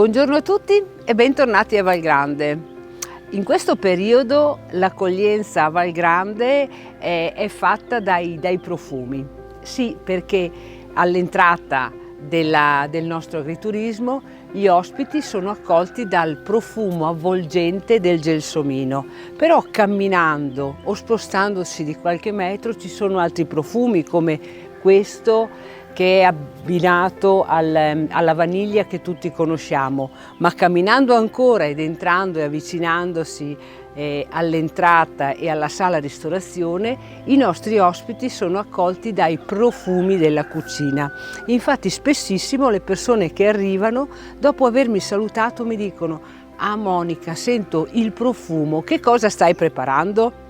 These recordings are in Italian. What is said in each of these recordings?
Buongiorno a tutti e bentornati a Val Grande. In questo periodo l'accoglienza a Val Grande è fatta dai profumi. Sì, perché all'entrata del nostro agriturismo gli ospiti sono accolti dal profumo avvolgente del gelsomino, però camminando o spostandosi di qualche metro ci sono altri profumi come questo che è abbinato alla vaniglia che tutti conosciamo, ma camminando ancora ed entrando e avvicinandosi all'entrata e alla sala ristorazione, i nostri ospiti sono accolti dai profumi della cucina. Infatti spessissimo le persone che arrivano, dopo avermi salutato, mi dicono: "Ah Monica, sento il profumo, che cosa stai preparando?"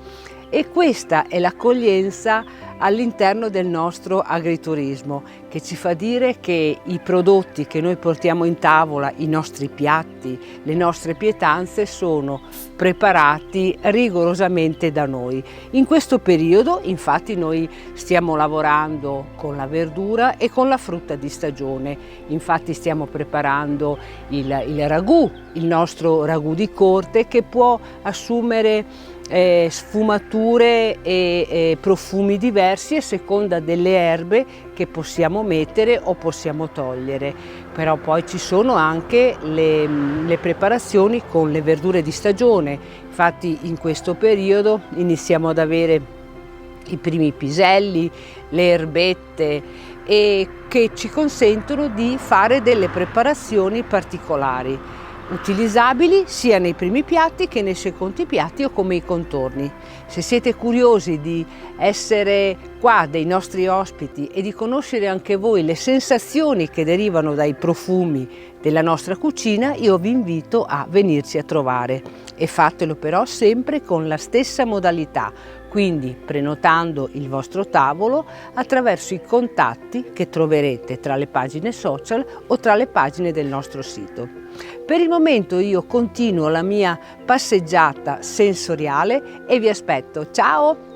E questa è l'accoglienza all'interno del nostro agriturismo, che ci fa dire che i prodotti che noi portiamo in tavola, i nostri piatti, le nostre pietanze sono preparati rigorosamente da noi. In questo periodo infatti noi stiamo lavorando con la verdura e con la frutta di stagione. Infatti stiamo preparando il ragù, il nostro ragù di corte, che può assumere sfumature e profumi diversi a seconda delle erbe che possiamo mettere o possiamo togliere. Però poi ci sono anche le preparazioni con le verdure di stagione. Infatti in questo periodo iniziamo ad avere i primi piselli, le erbette, e che ci consentono di fare delle preparazioni particolari, utilizzabili sia nei primi piatti che nei secondi piatti o come i contorni. Se siete curiosi di essere qua dei nostri ospiti e di conoscere anche voi le sensazioni che derivano dai profumi della nostra cucina, io vi invito a venirci a trovare, e fatelo però sempre con la stessa modalità, quindi prenotando il vostro tavolo attraverso i contatti che troverete tra le pagine social o tra le pagine del nostro sito. Per il momento io continuo la mia passeggiata sensoriale e vi aspetto. Ciao!